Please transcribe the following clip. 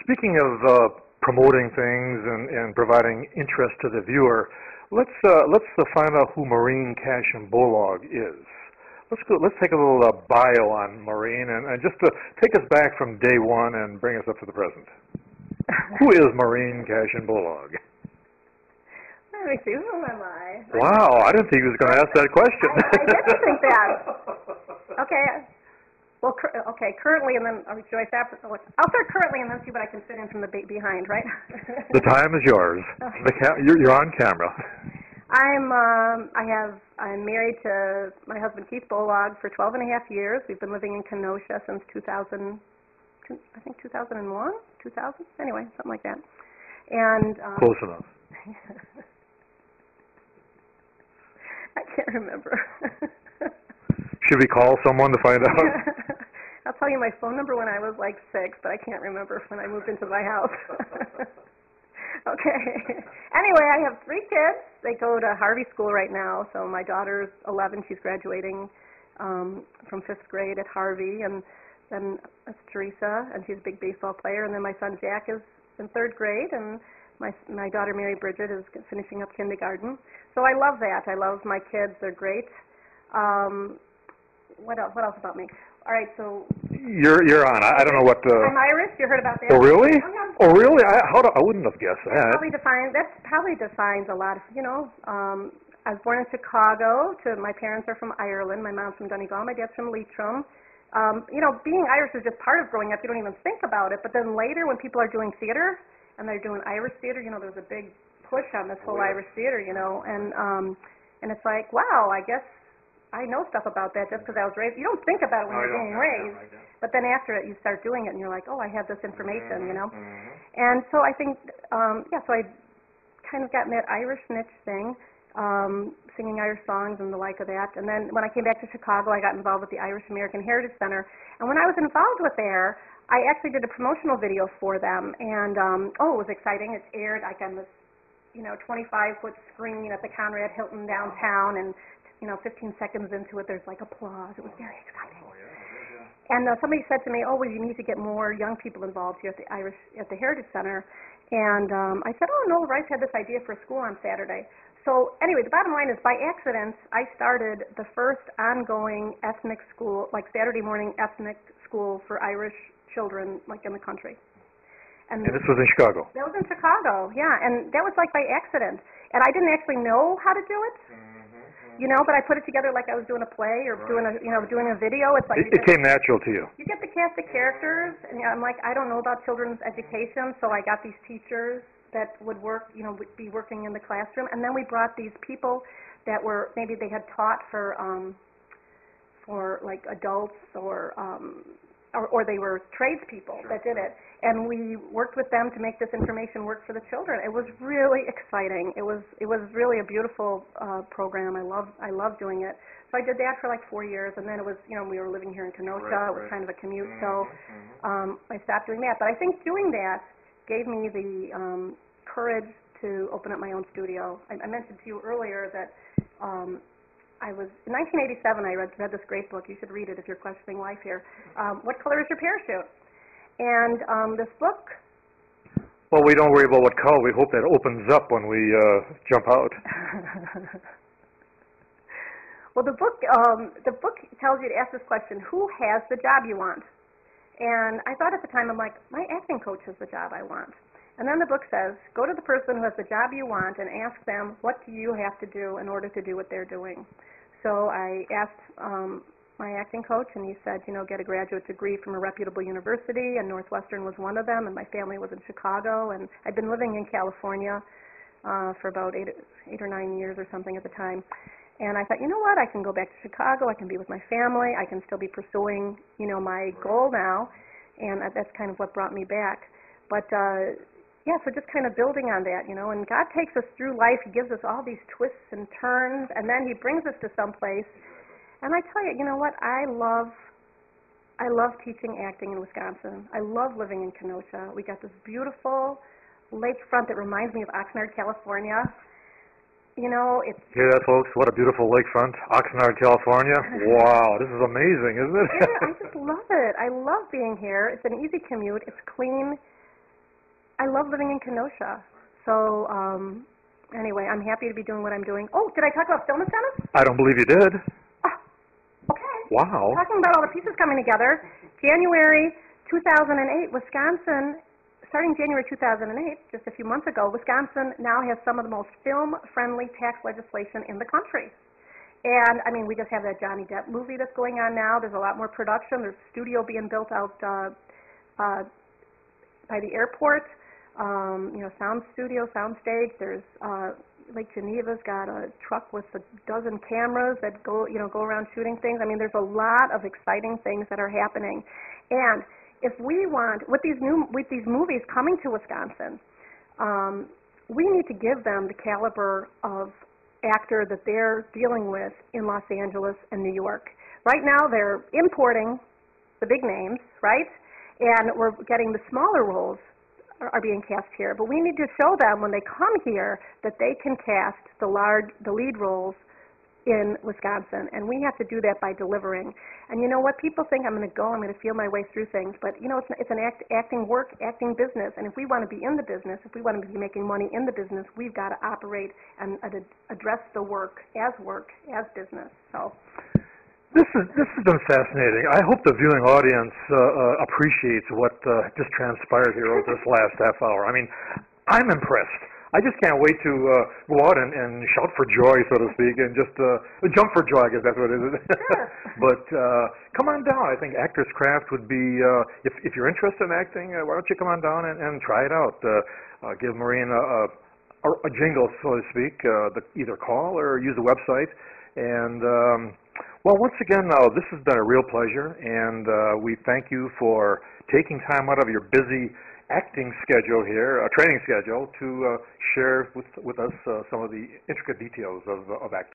Speaking of promoting things and providing interest to the viewer, let's find out who Maureen Cashin Bolog is. Let's take a little bio on Maureen and just take us back from day one and bring us up to the present. Who is Maureen Cashin Bolog? Let me see, who am I? Wow, I didn't think he was going to ask that question. I didn't think that. Okay. Well, currently, and then should I start? I'll start currently and then see what I can fit in from the behind, right? The time is yours. You're on camera. I'm married to my husband Keith Bolog for 12 and a half years. We've been living in Kenosha since 2000. I think 2001, 2000. Anyway, something like that. And close enough. I can't remember. Should we call someone to find out? I'll tell you my phone number when I was like 6, but I can't remember when I moved into my house. Okay. Anyway, I have 3 kids. They go to Harvey School right now. So my daughter's 11. She's graduating from 5th grade at Harvey. And then that's Teresa, and she's a big baseball player. And then my son Jack is in 3rd grade. And my daughter Mary Bridget is finishing up kindergarten. So I love that. I love my kids. They're great. What else about me? All right, so you're on. I don't know what. I'm Irish. You heard about that? Oh really? Oh really? I wouldn't have guessed that. That probably defines a lot of I was born in Chicago. My parents are from Ireland. My mom's from Donegal. My dad's from Leitrim. Being Irish is just part of growing up. You don't even think about it. But then later, when people are doing theater and they're doing Irish theater, there's a big push on this whole Irish theater, and it's like, wow, I guess I know stuff about that just because I was raised. You don't think about it when you're being raised, but then after it, you start doing it, and you're like, oh, I have this information, And so I think, so I kind of got in that Irish niche thing, singing Irish songs and the like of that. And then when I came back to Chicago, I got involved with the Irish American Heritage Center. And when I was involved with there, I actually did a promotional video for them, and it was exciting. It aired like on this, 25-foot screen at the Conrad Hilton downtown, and 15 seconds into it, there's like applause. It was very exciting. And somebody said to me, "Oh, well, you need to get more young people involved here at the Heritage Center." And I said, "Oh no, Rice had this idea for a school on Saturday." So anyway, the bottom line is, by accident, I started the first ongoing ethnic school, like Saturday morning ethnic school for Irish children, like in the country. And this was in Chicago? That was in Chicago, yeah. And that was like by accident. And I didn't actually know how to do it. But I put it together like I was doing a play or doing a video. It's like it came natural to you. You get the cast of characters, and I'm like, I don't know about children's education, so I got these teachers that would work, would be working in the classroom, and then we brought these people that were maybe they had taught for like adults or they were tradespeople that did it, and we worked with them to make this information work for the children. It was really exciting. It was really a beautiful program. I love doing it. So I did that for like 4 years, and then it was we were living here in Kenosha. Right. It was kind of a commute, so I stopped doing that. But I think doing that gave me the courage to open up my own studio. I mentioned to you earlier that. In 1987, I read this great book. You should read it if you're questioning life here. What Color is Your Parachute? And this book... Well, we don't worry about what color. We hope that opens up when we jump out. Well, the book tells you to ask this question, who has the job you want? And I thought at the time, I'm like, my acting coach has the job I want. And then the book says, go to the person who has the job you want and ask them, what do you have to do in order to do what they're doing? So I asked my acting coach, and he said, get a graduate degree from a reputable university, and Northwestern was one of them, and my family was in Chicago, and I'd been living in California for about 8 or 9 years or something at the time. And I thought, you know what, I can go back to Chicago, I can be with my family, I can still be pursuing, my goal now, and that's kind of what brought me back. But so just kind of building on that, and God takes us through life. He gives us all these twists and turns, and then He brings us to some place. And I tell you, you know what? I love teaching acting in Wisconsin. I love living in Kenosha. We got this beautiful lakefront that reminds me of Oxnard, California. It's... Hear that, folks? What a beautiful lakefront, Oxnard, California. Wow, this is amazing, isn't it? Yeah, I just love it. I love being here. It's an easy commute. It's clean. I love living in Kenosha. So anyway, I'm happy to be doing what I'm doing. Oh, did I talk about Film Incentives? I don't believe you did. Oh, okay. Wow. Talking about all the pieces coming together. January 2008, Wisconsin, starting January 2008, just a few months ago, Wisconsin now has some of the most film-friendly tax legislation in the country. And, I mean, we just have that Johnny Depp movie that's going on now. There's a lot more production. There's a studio being built out by the airport, sound studio, sound stage. There's Lake Geneva's got a truck with a dozen cameras that go around shooting things. I mean, there's a lot of exciting things that are happening. And if we want, with these movies coming to Wisconsin, we need to give them the caliber of actor that they're dealing with in Los Angeles and New York. Right now, they're importing the big names, right? And we're getting the smaller roles are being cast here. But we need to show them when they come here that they can cast the lead roles in Wisconsin, and we have to do that by delivering. And you know what? People think I'm going to feel my way through things, but it's an acting business, and if we want to be in the business, if we want to be making money in the business, we've got to operate and address the work as business. So this has been fascinating. I hope the viewing audience appreciates what just transpired here over this last half hour. I mean, I'm impressed. I just can't wait to go out and shout for joy, so to speak, and just jump for joy, I guess that's what it is. Sure. But come on down. I think Actors Craft would be, if you're interested in acting, why don't you come on down and try it out. Give Maureen a jingle, so to speak, either call or use the website. And, well, once again, this has been a real pleasure, and we thank you for taking time out of your busy acting schedule here, a training schedule, to share with us some of the intricate details of acting.